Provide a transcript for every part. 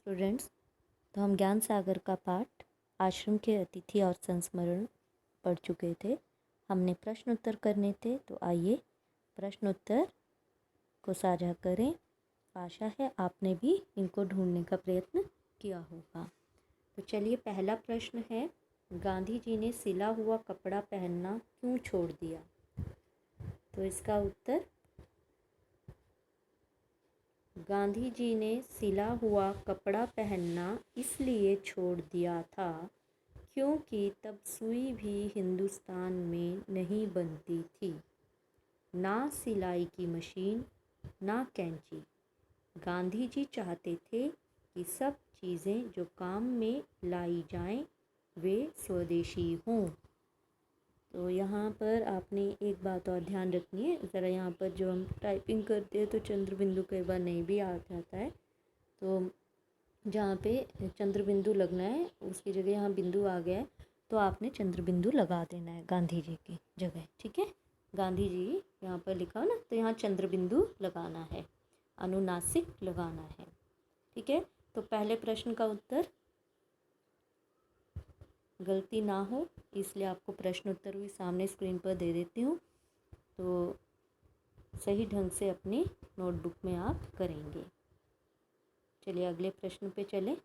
Students, तो हम ज्ञान सागर का पाठ आश्रम के अतिथि और संस्मरण पढ़ चुके थे। हमने प्रश्न उत्तर करने थे, तो आइए प्रश्न उत्तर को साझा करें। आशा है आपने भी इनको ढूंढने का प्रयत्न किया होगा। तो चलिए, पहला प्रश्न है, गांधी जी ने सिला हुआ कपड़ा पहनना क्यों छोड़ दिया? तो इसका उत्तर, गांधी जी ने सिला हुआ कपड़ा पहनना इसलिए छोड़ दिया था क्योंकि तब सुई भी हिंदुस्तान में नहीं बनती थी। ना सिलाई की मशीन, ना कैंची। गांधी जी चाहते थे कि सब चीज़ें जो काम में लाई जाएं वे स्वदेशी हों। तो यहाँ पर आपने एक बात और ध्यान रखनी है, ज़रा यहाँ पर जो हम टाइपिंग करते हैं तो चंद्र बिंदु कई बार नहीं भी आ जाता है, तो जहाँ पे चंद्र बिंदु लगना है उसकी जगह यहाँ बिंदु आ गया है, तो आपने चंद्र बिंदु लगा देना है गांधी जी की जगह। ठीक है, गांधी जी यहाँ पर लिखा हो ना, तो यहाँ चंद्र बिंदु लगाना है, अनुनासिक लगाना है। ठीक है, तो पहले प्रश्न का उत्तर गलती ना हो इसलिए आपको प्रश्न उत्तर भी सामने स्क्रीन पर दे देती हूँ, तो सही ढंग से अपनी नोटबुक में आप करेंगे। चलिए अगले प्रश्न पे चलें।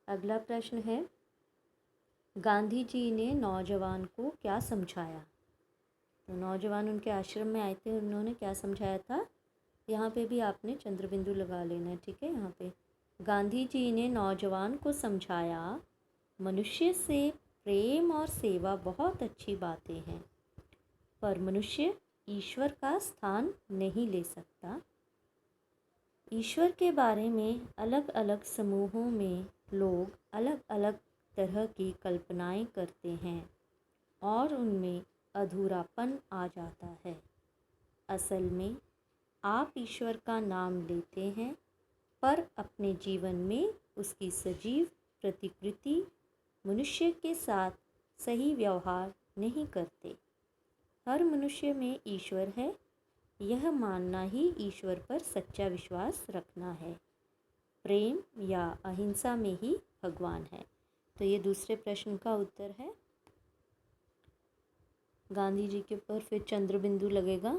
अगला प्रश्न है, गांधी जी ने नौजवान को क्या समझाया? तो नौजवान उनके आश्रम में आए थे, उन्होंने क्या समझाया था? यहाँ पे भी आपने चंद्र बिंदु लगा लेना है। ठीक है, यहाँ पे गांधी जी ने नौजवान को समझाया, मनुष्य से प्रेम और सेवा बहुत अच्छी बातें हैं, पर मनुष्य ईश्वर का स्थान नहीं ले सकता। ईश्वर के बारे में अलग अलग समूहों में लोग अलग अलग तरह की कल्पनाएं करते हैं और उनमें अधूरापन आ जाता है। असल में आप ईश्वर का नाम लेते हैं, पर अपने जीवन में उसकी सजीव प्रतिकृति मनुष्य के साथ सही व्यवहार नहीं करते। हर मनुष्य में ईश्वर है, यह मानना ही ईश्वर पर सच्चा विश्वास रखना है। प्रेम या अहिंसा में ही भगवान है। तो ये दूसरे प्रश्न का उत्तर है। गांधी जी के ऊपर फिर चंद्र बिंदु लगेगा।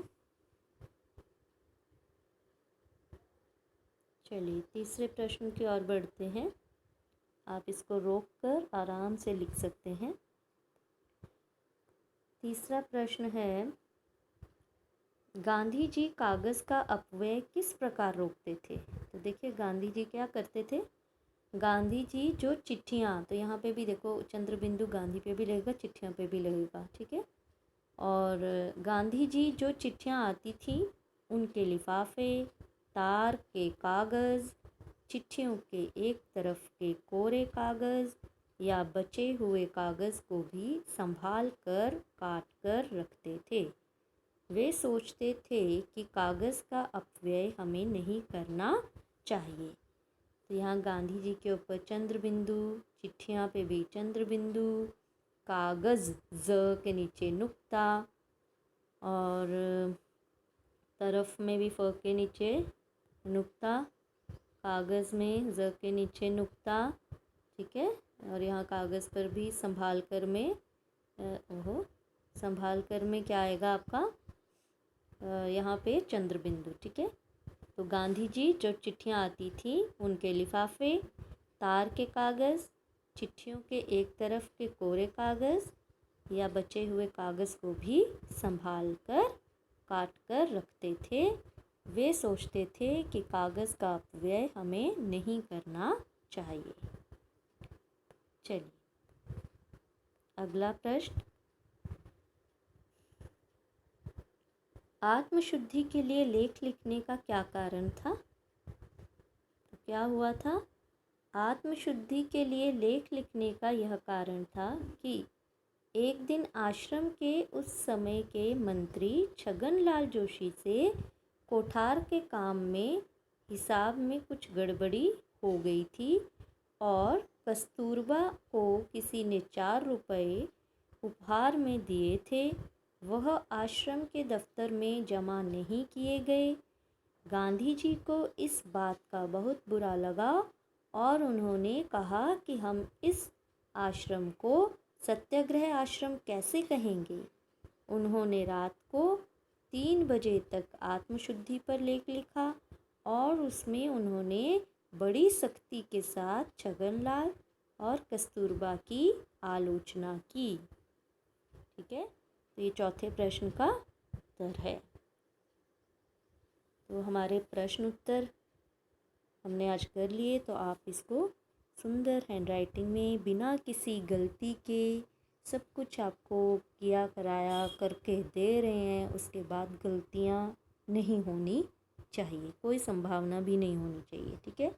चलिए तीसरे प्रश्न की ओर बढ़ते हैं। आप इसको रोक कर आराम से लिख सकते हैं। तीसरा प्रश्न है, गांधी जी कागज़ का अपव्यय किस प्रकार रोकते थे? तो देखिए, गांधी जी क्या करते थे? गांधी जी जो चिट्ठियाँ, तो यहाँ पे भी देखो चंद्र बिंदु गांधी पे भी लगेगा, चिट्ठियों पे भी लगेगा। ठीक है, और गांधी जी जो चिट्ठियाँ आती थी उनके लिफाफे, तार के कागज़, चिट्ठियों के एक तरफ के कोरे कागज़ या बचे हुए कागज़ को भी संभाल कर काट कर रखते थे। वे सोचते थे कि कागज़ का अपव्यय हमें नहीं करना चाहिए। तो यहाँ गांधी जी के ऊपर चंद्र बिंदु, चिट्ठियाँ पे भी चंद्र बिंदु, कागज़ ज के नीचे नुक्ता और तरफ में भी फ के नीचे नुक्ता, कागज़ में ज के नीचे नुक्ता। ठीक है, और यहाँ कागज़ पर भी संभाल कर में संभाल कर में क्या आएगा आपका? यहाँ पे चंद्र बिंदु। ठीक है, तो गांधी जी जो चिट्ठियाँ आती थी उनके लिफाफे, तार के कागज़, चिट्ठियों के एक तरफ के कोरे कागज़ या बचे हुए कागज़ को भी संभाल कर काट कर रखते थे। वे सोचते थे कि कागज़ का अपव्यय हमें नहीं करना चाहिए। चलिए अगला प्रश्न, आत्मशुद्धि के लिए लेख लिखने का क्या कारण था? तो क्या हुआ था? आत्मशुद्धि के लिए लेख लिखने का यह कारण था कि एक दिन आश्रम के उस समय के मंत्री छगनलाल जोशी से कोठार के काम में हिसाब में कुछ गड़बड़ी हो गई थी और कस्तूरबा को किसी ने 4 रुपये उपहार में दिए थे। वह आश्रम के दफ्तर में जमा नहीं किए गए। गांधी जी को इस बात का बहुत बुरा लगा और उन्होंने कहा कि हम इस आश्रम को सत्याग्रह आश्रम कैसे कहेंगे। उन्होंने रात को 3 बजे तक आत्मशुद्धि पर लेख लिखा और उसमें उन्होंने बड़ी सख्ती के साथ छगनलाल और कस्तूरबा की आलोचना की। ठीक है, तो ये चौथे प्रश्न का उत्तर है। तो हमारे प्रश्न उत्तर हमने आज कर लिए, तो आप इसको सुंदर हैंडराइटिंग में बिना किसी गलती के सब कुछ आपको किया कराया करके दे रहे हैं, उसके बाद गलतियाँ नहीं होनी चाहिए, कोई संभावना भी नहीं होनी चाहिए। ठीक है,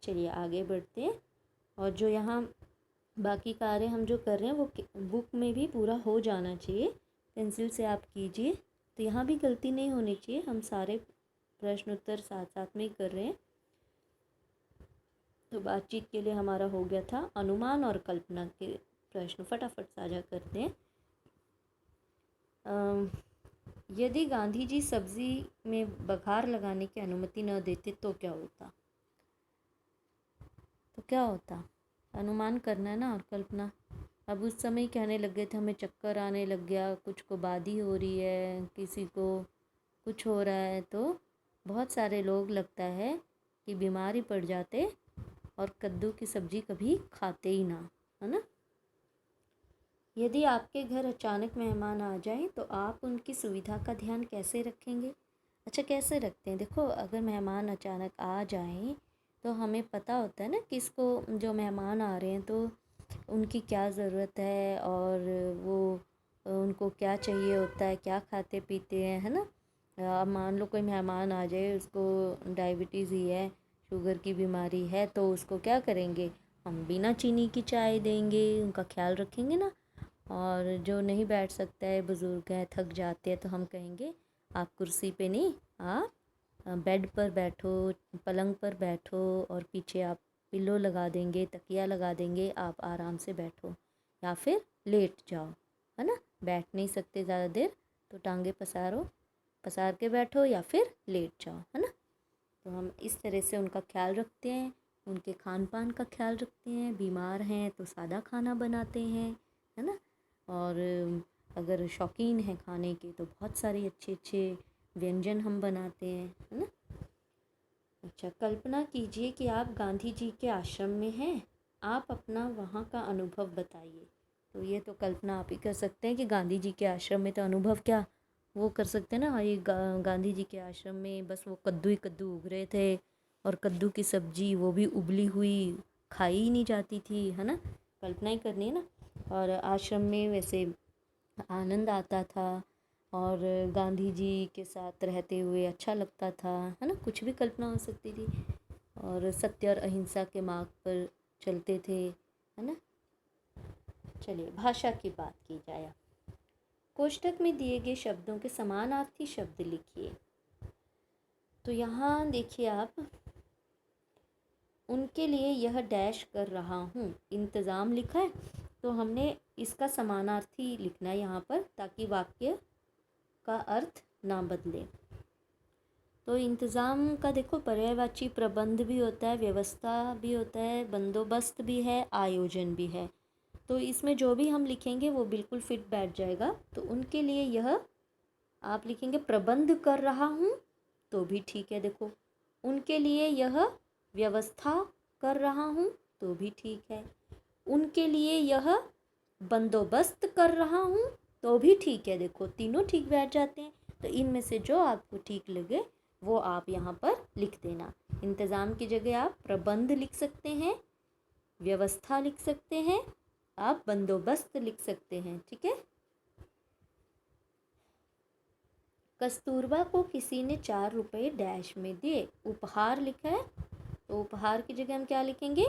चलिए आगे बढ़ते हैं। और जो यहाँ बाकी कार्य हम जो कर रहे हैं वो बुक में भी पूरा हो जाना चाहिए, पेंसिल से आप कीजिए, तो यहाँ भी गलती नहीं होनी चाहिए। हम सारे प्रश्न उत्तर साथ साथ में ही कर रहे हैं। तो बातचीत के लिए हमारा हो गया था। अनुमान और कल्पना के प्रश्न फटाफट साझा करते हैं। यदि गांधी जी सब्जी में बघार लगाने की अनुमति न देते तो क्या होता? तो क्या होता? अनुमान करना है ना, और कल्पना। अब उस समय कहने लग गए थे हमें चक्कर आने लग गया, कुछ को बादी हो रही है, किसी को कुछ हो रहा है, तो बहुत सारे लोग लगता है कि बीमार ही पड़ जाते और कद्दू की सब्ज़ी कभी खाते ही ना, है ना। यदि आपके घर अचानक मेहमान आ जाएं तो आप उनकी सुविधा का ध्यान कैसे रखेंगे? अच्छा, कैसे रखते हैं? देखो, अगर मेहमान अचानक आ जाएं तो हमें पता होता है ना किसको, जो मेहमान आ रहे हैं तो उनकी क्या ज़रूरत है और वो उनको क्या चाहिए होता है, क्या खाते पीते हैं, है ना। अब मान लो कोई मेहमान आ जाए, उसको डायबिटीज़ ही है, शुगर की बीमारी है, तो उसको क्या करेंगे? हम बिना चीनी की चाय देंगे, उनका ख्याल रखेंगे ना। और जो नहीं बैठ सकता है, बुज़ुर्ग है, थक जाते हैं, तो हम कहेंगे आप कुर्सी पे नहीं, आप बेड पर बैठो, पलंग पर बैठो, और पीछे आप पिल्लो लगा देंगे, तकिया लगा देंगे, आप आराम से बैठो या फिर लेट जाओ, है ना। बैठ नहीं सकते ज़्यादा देर तो टांगे पसार के बैठो या फिर लेट जाओ, है ना। तो हम इस तरह से उनका ख्याल रखते हैं, उनके खान पान का ख्याल रखते हैं। बीमार हैं तो सादा खाना बनाते हैं, है ना। और अगर शौकीन हैं खाने के तो बहुत सारे अच्छे अच्छे व्यंजन हम बनाते हैं, है ना। अच्छा, कल्पना कीजिए कि आप गांधी जी के आश्रम में हैं, आप अपना वहाँ का अनुभव बताइए। तो ये तो कल्पना आप ही कर सकते हैं कि गांधी जी के आश्रम में, तो अनुभव क्या वो कर सकते हैं ना। ये गांधी जी के आश्रम में बस वो कद्दू ही कद्दू उग रहे थे, और कद्दू की सब्जी वो भी उबली हुई खाई ही नहीं जाती थी, है ना। कल्पना ही करनी है ना। और आश्रम में वैसे आनंद आता था और गांधी जी के साथ रहते हुए अच्छा लगता था, है ना। कुछ भी कल्पना हो सकती थी, और सत्य और अहिंसा के मार्ग पर चलते थे, है ना। चलिए भाषा की बात की जाए। कोष्ठक में दिए गए शब्दों के समानार्थी शब्द लिखिए। तो यहाँ देखिए आप, उनके लिए यह डैश कर रहा हूँ, इंतज़ाम लिखा है, तो हमने इसका समानार्थी लिखना है यहाँ पर, ताकि वाक्य का अर्थ ना बदले। तो इंतज़ाम का देखो पर्यायवाची प्रबंध भी होता है, व्यवस्था भी होता है, बंदोबस्त भी है, आयोजन भी है। तो इसमें जो भी हम लिखेंगे वो बिल्कुल फिट बैठ जाएगा। तो उनके लिए यह आप लिखेंगे प्रबंध कर रहा हूँ तो भी ठीक है। देखो, उनके लिए यह व्यवस्था कर रहा हूँ तो भी ठीक है, उनके लिए यह बंदोबस्त कर रहा हूँ तो भी ठीक है। देखो, तीनों ठीक बैठ जाते हैं। तो इनमें से जो आपको ठीक लगे वो आप यहाँ पर लिख देना। इंतज़ाम की जगह आप प्रबंध लिख सकते हैं, व्यवस्था लिख सकते हैं, आप बंदोबस्त लिख सकते हैं। ठीक है। कस्तूरबा को किसी ने 4 रुपये डैश में दिए, उपहार लिखा है, तो उपहार की जगह हम क्या लिखेंगे?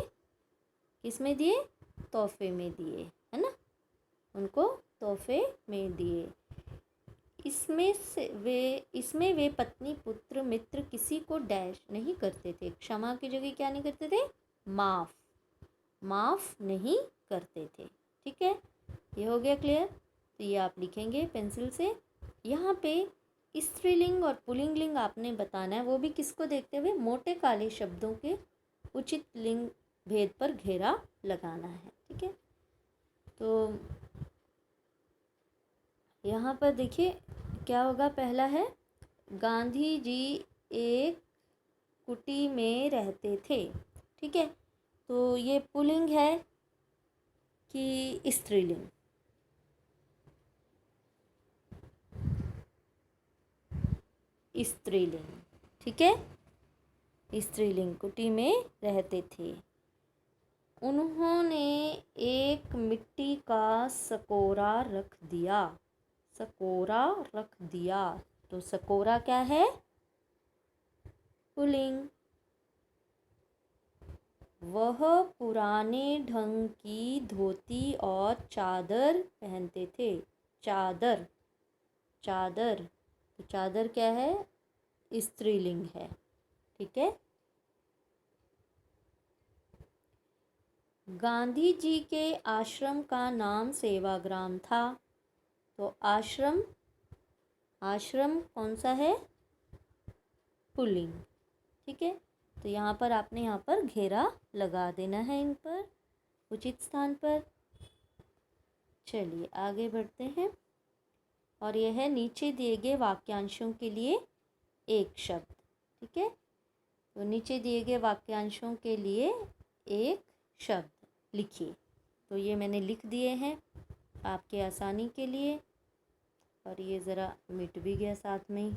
किस में दिए? तोहफे में दिए, है ना। उनको तोहफे में दिए। इसमें वे पत्नी पुत्र मित्र किसी को डैश नहीं करते थे। क्षमा की जगह क्या नहीं करते थे? माफ़ नहीं करते थे। ठीक है, ये हो गया क्लियर। तो ये आप लिखेंगे पेंसिल से। यहाँ पे स्त्रीलिंग और पुल्लिंग आपने बताना है, वो भी किसको देखते हुए, मोटे काले शब्दों के उचित लिंग भेद पर घेरा लगाना है। ठीक है, तो यहाँ पर देखिए क्या होगा। पहला है गांधी जी एक कुटी में रहते थे। ठीक है, तो ये पुल्लिंग है कि स्त्रीलिंग? स्त्रीलिंग। ठीक है, स्त्रीलिंग, कुटी में रहते थे। उन्होंने एक मिट्टी का सकोरा रख दिया। सकोरा रख दिया, तो सकोरा क्या है? पुल्लिंग। वह पुराने ढंग की धोती और चादर पहनते थे। चादर, चादर, तो चादर क्या है? स्त्रीलिंग है। ठीक है, गांधी जी के आश्रम का नाम सेवाग्राम था। तो आश्रम, आश्रम कौन सा है? पुल्लिंग। ठीक है, तो यहाँ पर आपने यहाँ पर घेरा लगा देना है इन पर, उचित स्थान पर। चलिए आगे बढ़ते हैं, और यह है नीचे दिए गए वाक्यांशों के लिए एक शब्द। ठीक है, तो नीचे दिए गए वाक्यांशों के लिए एक शब्द लिखिए। तो ये मैंने लिख दिए हैं आपके आसानी के लिए, और ये ज़रा मिट भी गया साथ में ही।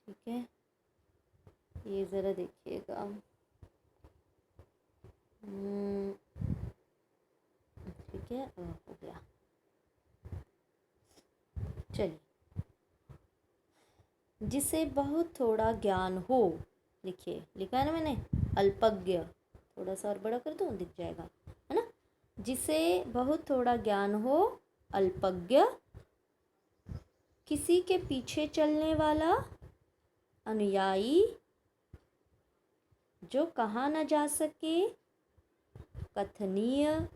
ठीक है, ये ज़रा देखिएगा। ठीक है, हो गया। चलिए, जिसे बहुत थोड़ा ज्ञान हो, लिखिए। लिखा है ना मैंने, अल्पज्ञ। थोड़ा सा और बड़ा कर दूँ, दिख जाएगा, है ना। जिसे बहुत थोड़ा ज्ञान हो, अल्पज्ञ। किसी के पीछे चलने वाला, अनुयायी। जो कहा न जा सके, कथनीय।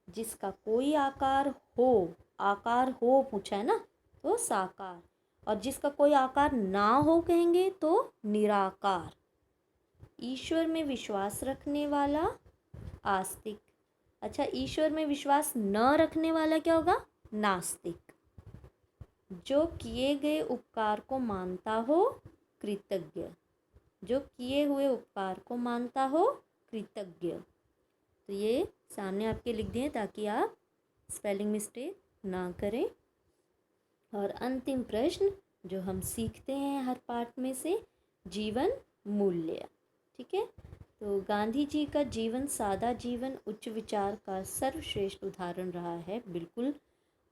जिसका कोई आकार हो, आकार हो पूछा है ना, तो साकार। और जिसका कोई आकार ना हो कहेंगे तो निराकार। ईश्वर में विश्वास रखने वाला, आस्तिक। अच्छा, ईश्वर में विश्वास न रखने वाला क्या होगा? नास्तिक। जो किए गए उपकार को मानता हो, कृतज्ञ। जो किए हुए उपकार को मानता हो, कृतज्ञ। तो ये सामने आपके लिख दिए ताकि आप स्पेलिंग मिस्टेक ना करें। और अंतिम प्रश्न जो हम सीखते हैं हर पाठ में से, जीवन मूल्य। ठीक है, तो गांधी जी का जीवन सादा जीवन उच्च विचार का सर्वश्रेष्ठ उदाहरण रहा है, बिल्कुल।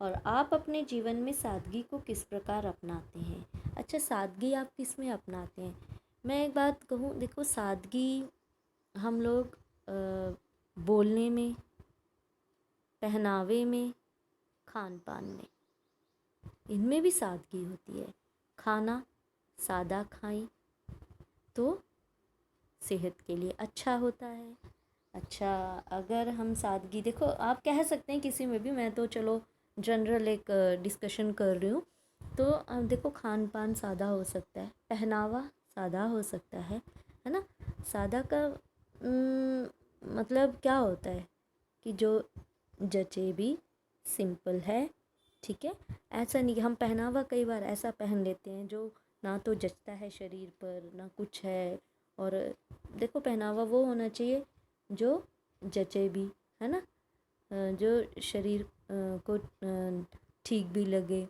और आप अपने जीवन में सादगी को किस प्रकार अपनाते हैं? अच्छा, सादगी आप किस में अपनाते हैं? मैं एक बात कहूँ, देखो, सादगी हम लोग बोलने में, पहनावे में, खान पान में, इनमें भी सादगी होती है। खाना सादा खाएं तो सेहत के लिए अच्छा होता है। अच्छा, अगर हम सादगी, देखो आप कह सकते हैं किसी में भी, मैं तो चलो जनरल एक डिस्कशन कर रही हूँ। तो देखो, खान पान सादा हो सकता है, पहनावा सादा हो सकता है ना। सादा का मतलब क्या होता है कि जो जचे भी, सिंपल है। ठीक है, ऐसा नहीं कि हम पहनावा कई बार ऐसा पहन लेते हैं जो ना तो जचता है शरीर पर, ना कुछ है। और देखो, पहनावा वो होना चाहिए जो जचे भी, है ना, जो शरीर को ठीक भी लगे।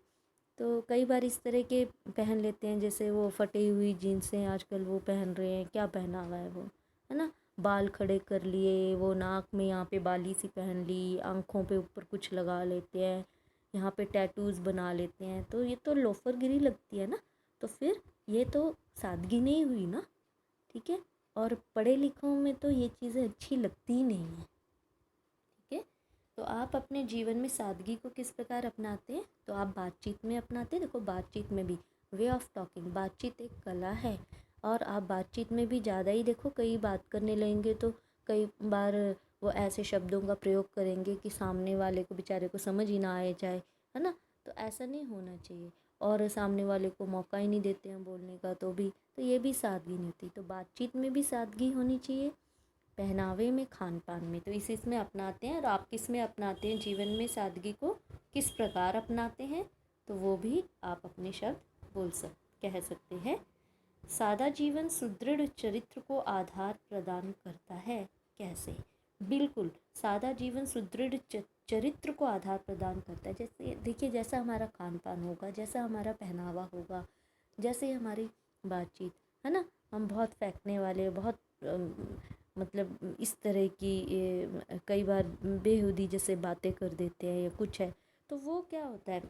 तो कई बार इस तरह के पहन लेते हैं, जैसे वो फटी हुई जीन्सें आजकल वो पहन रहे हैं, क्या पहना हुआ है वो, है ना। बाल खड़े कर लिए, वो नाक में यहाँ पे बाली सी पहन ली, आँखों पे ऊपर कुछ लगा लेते हैं, यहाँ पे टैटूज़ बना लेते हैं। तो ये तो लोफरगिरी लगती है ना, तो फिर ये तो सादगी नहीं हुई ना। ठीक है, और पढ़े लिखों में तो ये चीज़ें अच्छी लगती ही नहीं है। ठीक है, तो आप अपने जीवन में सादगी को किस प्रकार अपनाते हैं? तो आप बातचीत में अपनाते हैं। देखो, बातचीत में भी वे ऑफ टॉकिंग, बातचीत एक कला है। और आप बातचीत में भी ज़्यादा ही, देखो, कई बात करने लगेंगे तो कई बार वो ऐसे शब्दों का प्रयोग करेंगे कि सामने वाले को, बेचारे को, समझ ही ना आए जाए, है ना। तो ऐसा नहीं होना चाहिए। और सामने वाले को मौका ही नहीं देते हैं बोलने का, तो ये भी सादगी नहीं होती। तो बातचीत में भी सादगी होनी चाहिए, पहनावे में, खान पान में। तो इसमें अपनाते हैं। और आप किस में अपनाते हैं जीवन में सादगी को, किस प्रकार अपनाते हैं, तो वो भी आप अपने शब्द कह सकते हैं। सादा जीवन सुदृढ़ चरित्र को आधार प्रदान करता है। कैसे? बिल्कुल, सादा जीवन सुदृढ़ चरित्र को आधार प्रदान करता है। जैसे देखिए, जैसा हमारा खान पान होगा, जैसा हमारा पहनावा होगा, जैसे हमारी बातचीत है ना, हम बहुत फेंकने वाले, बहुत मतलब इस तरह की कई बार बेहुदी जैसे बातें कर देते हैं या कुछ है, तो वो क्या होता है,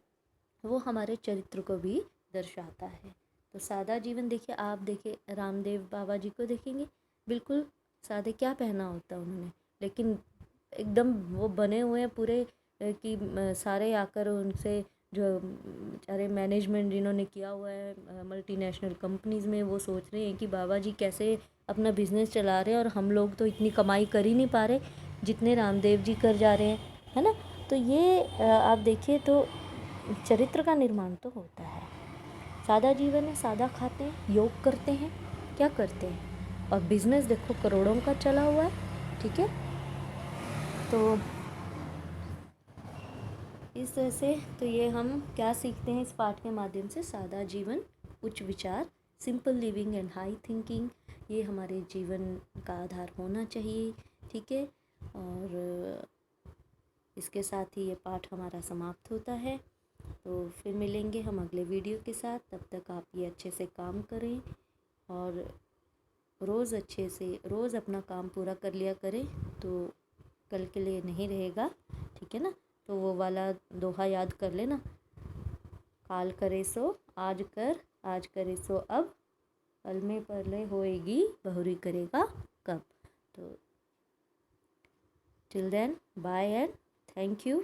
वो हमारे चरित्र को भी दर्शाता है। तो सादा जीवन देखिए, आप देखिए रामदेव बाबा जी को देखेंगे, बिल्कुल सादे, क्या पहना होता है उन्होंने, लेकिन एकदम वो बने हुए हैं पूरे कि सारे आकर उनसे जो अरे मैनेजमेंट जिन्होंने किया हुआ है मल्टीनेशनल कंपनीज़ में, वो सोच रहे हैं कि बाबा जी कैसे अपना बिजनेस चला रहे हैं और हम लोग तो इतनी कमाई कर ही नहीं पा रहे जितने रामदेव जी कर जा रहे हैं, है ना। तो ये आप देखिए तो चरित्र का निर्माण तो होता है। सादा जीवन है, सादा खाते हैं, योग करते हैं, क्या करते हैं, और बिजनेस देखो करोड़ों का चला हुआ है, ठीक है। तो इस तरह से तो ये हम क्या सीखते हैं इस पाठ के माध्यम से, सादा जीवन, उच्च विचार, simple living and high thinking, ये हमारे जीवन का आधार होना चाहिए, ठीक है। और इसके साथ ही ये पाठ हमारा समाप्त होता है। तो फिर मिलेंगे हम अगले वीडियो के साथ। तब तक आप ये अच्छे से काम करें और रोज़ अच्छे से रोज़ अपना काम पूरा कर लिया करें, तो कल के लिए नहीं रहेगा, ठीक है ना। तो वो वाला दोहा याद कर लेना, काल करे सो आज कर, आज करे सो अब, पल में पले होएगी बहुरी करेगा कब। तो till then bye and thank you.